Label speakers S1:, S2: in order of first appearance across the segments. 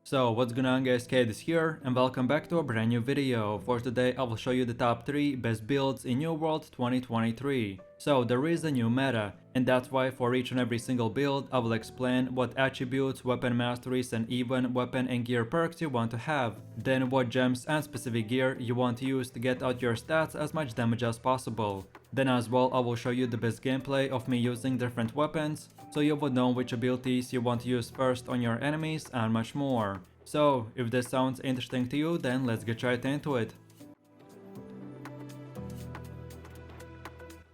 S1: So what's going on guys, Kate is here and welcome back to a brand new video. For today I will show you the top 3 best builds in New World 2023. So there is a new meta, and that's why for each and every single build I will explain what attributes, weapon masteries and even weapon and gear perks you want to have. Then what gems and specific gear you want to use to get out your stats as much damage as possible. Then as well I will show you the best gameplay of me using different weapons, so you would know which abilities you want to use first on your enemies and much more. So if this sounds interesting to you, then let's get right into it.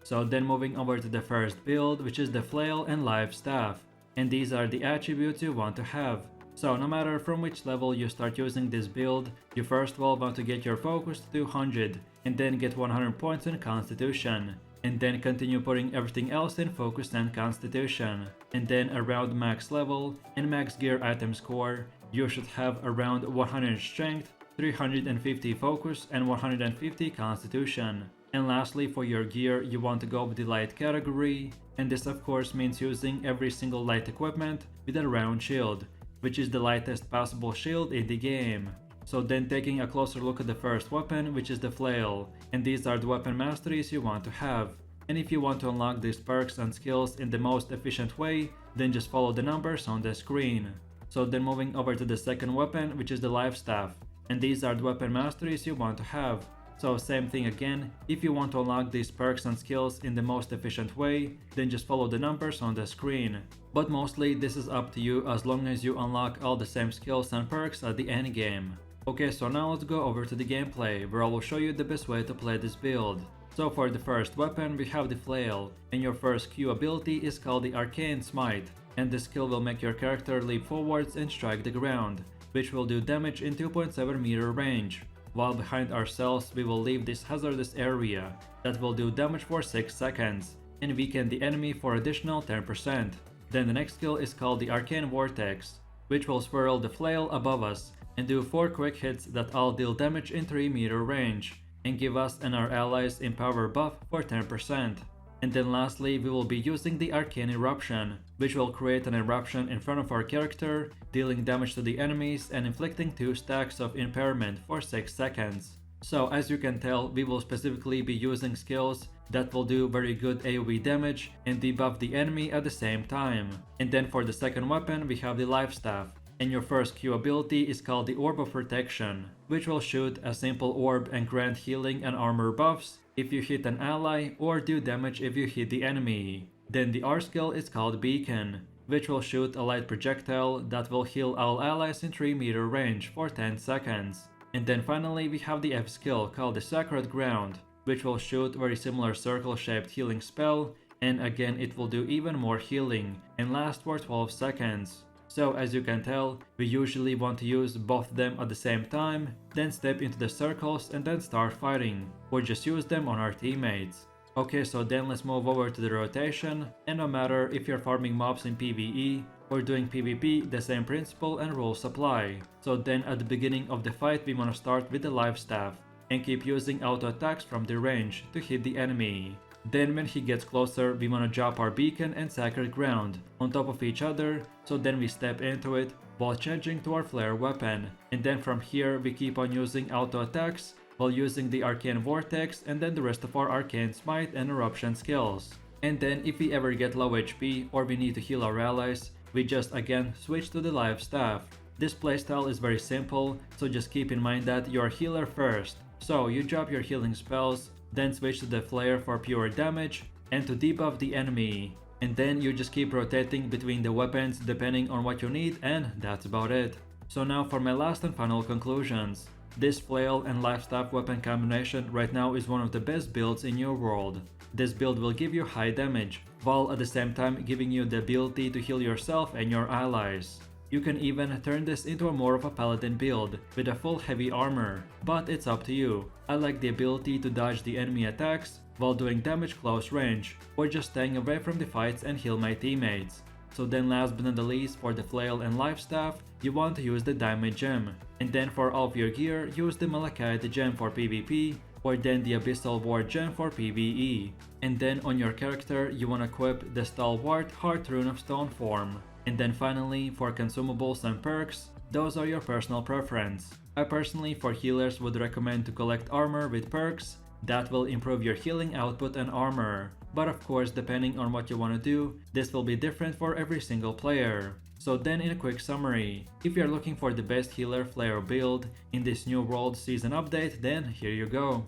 S1: So then moving over to the first build, which is the flail and live staff. And these are the attributes you want to have. So no matter from which level you start using this build, you first of all want to get your focus to 200 and then get 100 points in constitution. And then continue putting everything else in focus and constitution. And then around max level and max gear item score, you should have around 100 strength, 350 focus and 150 constitution. And lastly, for your gear you want to go with the light category, and this of course means using every single light equipment with a round shield, which is the lightest possible shield in the game. So then taking a closer look at the first weapon, which is the flail, and these are the weapon masteries you want to have. And if you want to unlock these perks and skills in the most efficient way, then just follow the numbers on the screen. So then moving over to the second weapon, which is the live staff, and these are the weapon masteries you want to have. So same thing again, if you want to unlock these perks and skills in the most efficient way, then just follow the numbers on the screen. But mostly this is up to you as long as you unlock all the same skills and perks at the end game. Okay, so now let's go over to the gameplay, where I will show you the best way to play this build. So for the first weapon we have the flail, and your first Q ability is called the arcane smite, and this skill will make your character leap forwards and strike the ground, which will do damage in 2.7 meter range. While behind ourselves we will leave this hazardous area that will do damage for 6 seconds and weaken the enemy for additional 10%. Then the next skill is called the arcane vortex, which will swirl the flail above us and do 4 quick hits that all deal damage in 3 meter range and give us and our allies empower buff for 10%. And then lastly we will be using the arcane eruption, which will create an eruption in front of our character, dealing damage to the enemies and inflicting 2 stacks of impairment for 6 seconds. So as you can tell, we will specifically be using skills that will do very good AoE damage and debuff the enemy at the same time. And then for the second weapon we have the live staff, and your first Q ability is called the Orb of Protection, which will shoot a simple orb and grant healing and armor buffs if you hit an ally or do damage if you hit the enemy. Then the R skill is called Beacon, which will shoot a light projectile that will heal all allies in 3 meter range for 10 seconds. And then finally we have the F skill called the Sacred Ground, which will shoot very similar circle shaped healing spell, and again it will do even more healing and last for 12 seconds. So as you can tell, we usually want to use both of them at the same time, then step into the circles and then start fighting, or just use them on our teammates. Okay, so then let's move over to the rotation, and no matter if you're farming mobs in PvE or doing PvP, the same principle and rules apply. So then at the beginning of the fight we want to start with the live staff, and keep using auto attacks from the range to hit the enemy. Then when he gets closer we want to drop our beacon and sacred ground on top of each other, so then we step into it while changing to our flare weapon, and then from here we keep on using auto attacks while using the arcane vortex and then the rest of our arcane smite and eruption skills. And then if we ever get low HP or we need to heal our allies, we just again switch to the live staff. This playstyle is very simple, so just keep in mind that you're a healer first, so you drop your healing spells, then switch to the flare for pure damage and to debuff the enemy. And then you just keep rotating between the weapons depending on what you need, and that's about it. So now for my last and final conclusions. This flail and live staff weapon combination right now is one of the best builds in your world. This build will give you high damage, while at the same time giving you the ability to heal yourself and your allies. You can even turn this into more of a paladin build with a full heavy armor, but it's up to you. I like the ability to dodge the enemy attacks while doing damage close range, or just staying away from the fights and heal my teammates. So then last but not the least, for the flail and live staff, you want to use the diamond gem. And then for all of your gear, use the malachite gem for PvP, or then the abyssal ward gem for PvE. And then on your character, you want to equip the stalwart heart rune of stone form. And then finally, for consumables and perks, those are your personal preference. I personally for healers would recommend to collect armor with perks, that will improve your healing output and armor. But of course, depending on what you want to do, this will be different for every single player. So then in a quick summary, if you're looking for the best healer flail build in this new world season update, then here you go.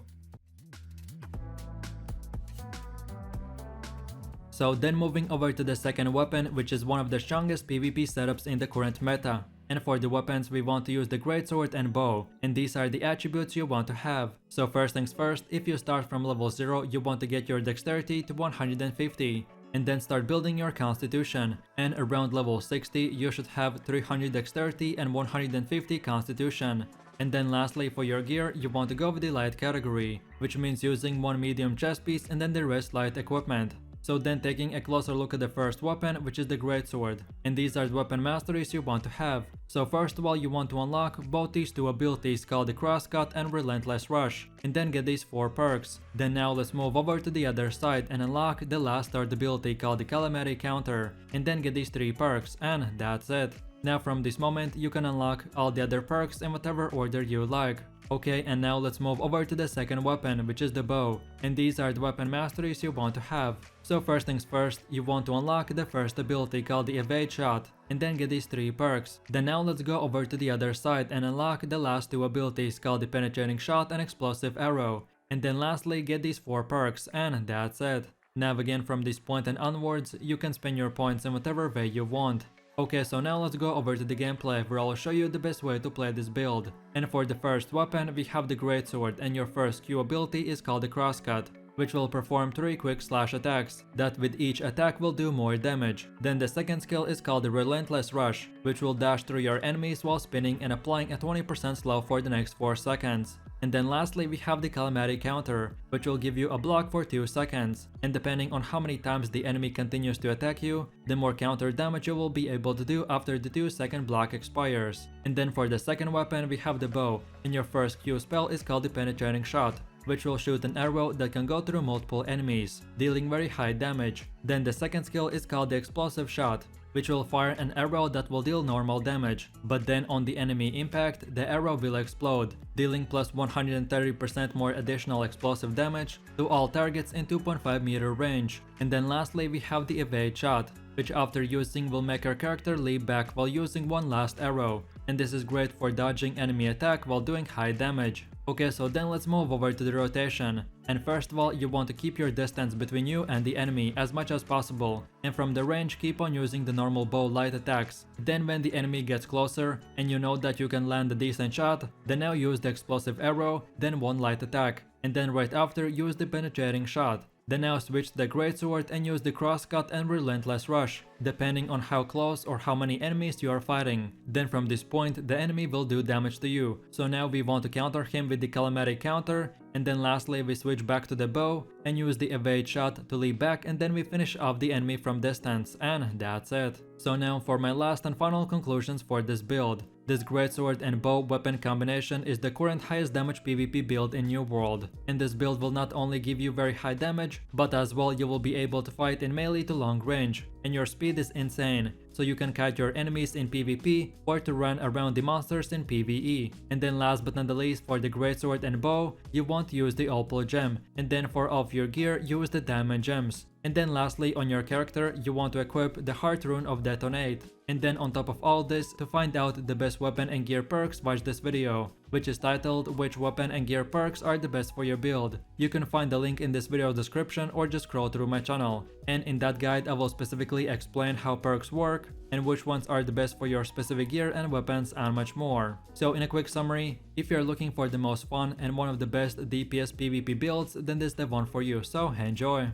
S1: So then moving over to the second weapon, which is one of the strongest PvP setups in the current meta. And for the weapons, we want to use the greatsword and bow, and these are the attributes you want to have. So first things first, if you start from level 0, you want to get your dexterity to 150, and then start building your constitution, and around level 60 you should have 300 dexterity and 150 constitution. And then lastly for your gear, you want to go with the light category, which means using one medium chest piece and then the rest light equipment. So then taking a closer look at the first weapon, which is the greatsword, and these are the weapon masteries you want to have. So first of all, you want to unlock both these two abilities called the crosscut and relentless rush, and then get these 4 perks. Then now let's move over to the other side and unlock the last third ability called the calamity counter, and then get these 3 perks, and that's it. Now from this moment you can unlock all the other perks in whatever order you like. Okay, and now let's move over to the second weapon, which is the bow, and these are the weapon masteries you want to have. So first things first, you want to unlock the first ability called the evade shot, and then get these 3 perks. Then now let's go over to the other side and unlock the last 2 abilities called the penetrating shot and explosive arrow, and then lastly get these 4 perks, and that's it. Now again from this point and onwards, you can spend your points in whatever way you want. Okay, so now let's go over to the gameplay where I'll show you the best way to play this build. And for the first weapon, we have the greatsword, and your first Q ability is called the crosscut, which will perform 3 quick slash attacks, that with each attack will do more damage. Then the second skill is called the relentless rush, which will dash through your enemies while spinning and applying a 20% slow for the next 4 seconds. And then lastly we have the calamity counter, which will give you a block for 2 seconds, and depending on how many times the enemy continues to attack you, the more counter damage you will be able to do after the 2-second block expires. And then for the second weapon we have the bow, and your first Q spell is called the penetrating shot, which will shoot an arrow that can go through multiple enemies, dealing very high damage. Then the second skill is called the explosive shot, which will fire an arrow that will deal normal damage, but then on the enemy impact, the arrow will explode, dealing plus 130% more additional explosive damage to all targets in 2.5 meter range. And then lastly we have the evade shot, which after using will make our character leap back while using one last arrow, and this is great for dodging enemy attack while doing high damage. Okay, so then let's move over to the rotation. And first of all, you want to keep your distance between you and the enemy as much as possible. And from the range, keep on using the normal bow light attacks. Then when the enemy gets closer and you know that you can land a decent shot, then now use the explosive arrow, then one light attack. And then right after, use the penetrating shot. Then now switch to the greatsword and use the crosscut and relentless rush, depending on how close or how many enemies you are fighting. Then from this point, the enemy will do damage to you. So now we want to counter him with the calamity counter, and then lastly we switch back to the bow and use the evade shot to leap back, and then we finish off the enemy from distance, and that's it. So now for my last and final conclusions for this build. This greatsword and bow weapon combination is the current highest damage PvP build in New World, and this build will not only give you very high damage, but as well you will be able to fight in melee to long range, and your speed is insane, so you can kite your enemies in PvP or to run around the monsters in PvE. And then last but not the least, for the greatsword and bow, you want to use the opal gem, and then for all of your gear use the diamond gems. And then lastly on your character, you want to equip the heart rune of detonate. And then on top of all this, to find out the best weapon and gear perks, watch this video, which is titled which weapon and gear perks are the best for your build. You can find the link in this video description or just scroll through my channel. And in that guide I will specifically explain how perks work and which ones are the best for your specific gear and weapons and much more. So in a quick summary, if you're looking for the most fun and one of the best DPS PvP builds, then this is the one for you, so enjoy!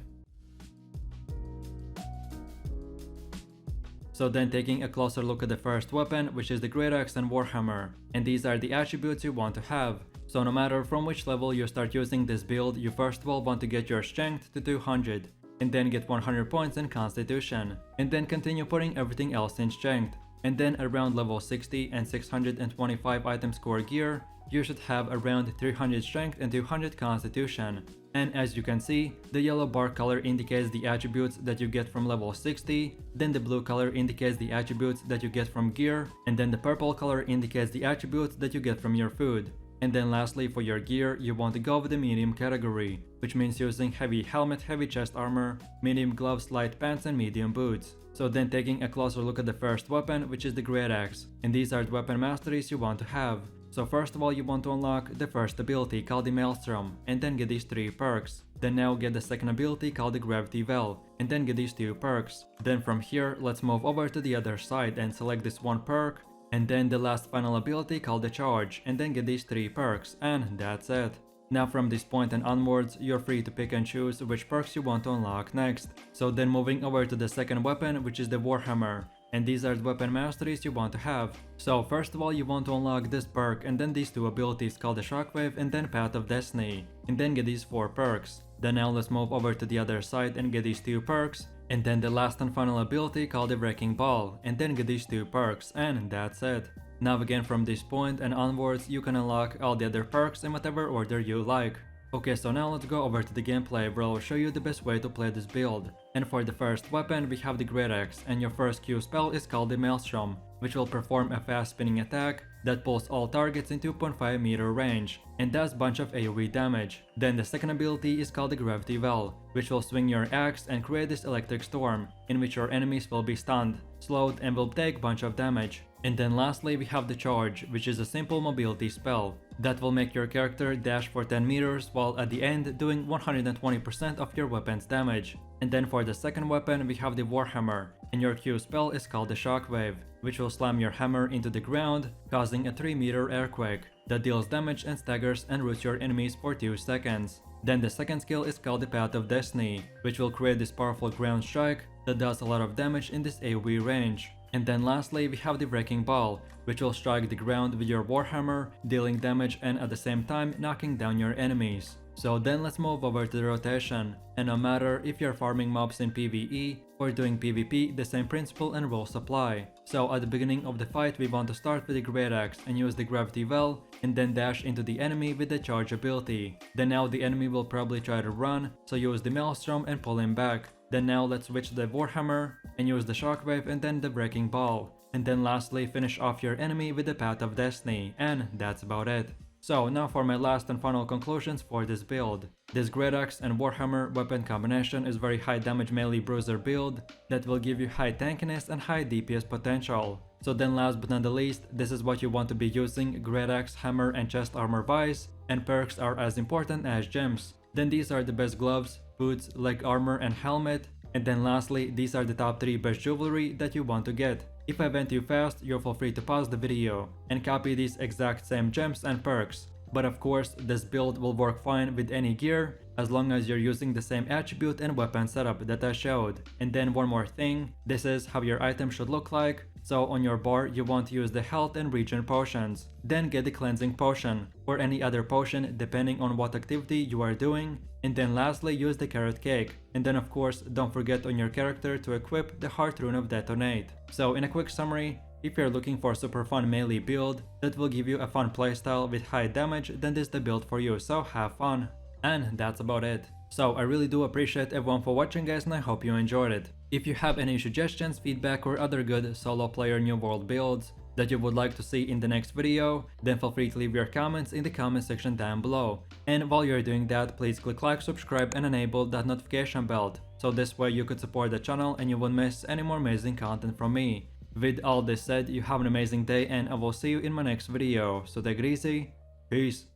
S1: So then taking a closer look at the first weapon, which is the great axe and warhammer, and these are the attributes you want to have. So no matter from which level you start using this build, you first of all want to get your strength to 200, and then get 100 points in constitution, and then continue putting everything else in strength. and then around level 60 and 625 item score gear, you should have around 300 strength and 200 constitution. And as you can see, the yellow bar color indicates the attributes that you get from level 60, then the blue color indicates the attributes that you get from gear, and then the purple color indicates the attributes that you get from your food. And then lastly, for your gear, you want to go with the medium category, which means using heavy helmet, heavy chest armor, medium gloves, light pants, and medium boots. So then taking a closer look at the first weapon, which is the great axe, and these are the weapon masteries you want to have. So first of all, you want to unlock the first ability called the Maelstrom, and then get these 3 perks. Then now get the second ability called the Gravity Well, and then get these 2 perks. Then from here, let's move over to the other side and select this 1 perk, and then the last final ability called the Charge, and then get these 3 perks, and that's it. Now from this point and onwards, you're free to pick and choose which perks you want to unlock next. So then moving over to the second weapon, which is the Warhammer. And these are the weapon masteries you want to have. So first of all, you want to unlock this perk and then these 2 abilities called the Shockwave and then Path of Destiny, and then get these 4 perks. Then now let's move over to the other side and get these 2 perks, and then the last and final ability called the Wrecking Ball, and then get these 2 perks, and that's it. Now again from this point and onwards, you can unlock all the other perks in whatever order you like. Okay, so now let's go over to the gameplay where I'll show you the best way to play this build. And for the first weapon, we have the Great Axe, and your first Q spell is called the Maelstrom, which will perform a fast spinning attack that pulls all targets in 2.5 meter range, and does bunch of AoE damage. Then the second ability is called the Gravity Well, which will swing your axe and create this electric storm, in which your enemies will be stunned, slowed, and will take bunch of damage. And then lastly, we have the Charge, which is a simple mobility spell that will make your character dash for 10 meters while at the end doing 120% of your weapon's damage. And then for the second weapon, we have the Warhammer, and your Q spell is called the Shockwave, which will slam your hammer into the ground, causing a 3-meter earthquake that deals damage and staggers and roots your enemies for 2 seconds. Then the second skill is called the Path of Destiny, which will create this powerful ground strike that does a lot of damage in this AoE range. And then lastly, we have the Wrecking Ball, which will strike the ground with your Warhammer, dealing damage and at the same time knocking down your enemies. So then let's move over to the rotation, and no matter if you're farming mobs in PvE or doing PvP, the same principle and rules apply. So at the beginning of the fight, we want to start with the Great Axe and use the Gravity Well, and then dash into the enemy with the Charge ability. Then now the enemy will probably try to run, so use the Maelstrom and pull him back. Then now let's switch to the Warhammer and use the Shockwave and then the Wrecking Ball. And then lastly, finish off your enemy with the Path of Destiny, and that's about it. So now for my last and final conclusions for this build. This Great Axe and Warhammer weapon combination is very high damage melee bruiser build that will give you high tankiness and high DPS potential. So then last but not the least, this is what you want to be using: Great Axe, Hammer, and Chest Armor wise, and perks are as important as gems. Then these are the best gloves, boots, leg armor, and helmet. And then lastly, these are the top 3 best jewelry that you want to get. If I went too fast, you'll feel free to pause the video and copy these exact same gems and perks. But of course, this build will work fine with any gear, as long as you're using the same attribute and weapon setup that I showed. And then one more thing, this is how your item should look like. So on your bar, you want to use the health and regen potions. Then get the cleansing potion, or any other potion depending on what activity you are doing. And then lastly, use the carrot cake. And then of course, don't forget on your character to equip the Heart Rune of Detonate. So in a quick summary, if you're looking for a super fun melee build that will give you a fun playstyle with high damage, then this is the build for you, so have fun. And that's about it. So I really do appreciate everyone for watching, guys, and I hope you enjoyed it. If you have any suggestions, feedback, or other good solo player new world builds that you would like to see in the next video, then feel free to leave your comments in the comment section down below. And while you're doing that, please click like, subscribe, and enable that notification bell, so this way you could support the channel and you won't miss any more amazing content from me. With all this said, you have an amazing day, and I will see you in my next video, so take it easy, peace.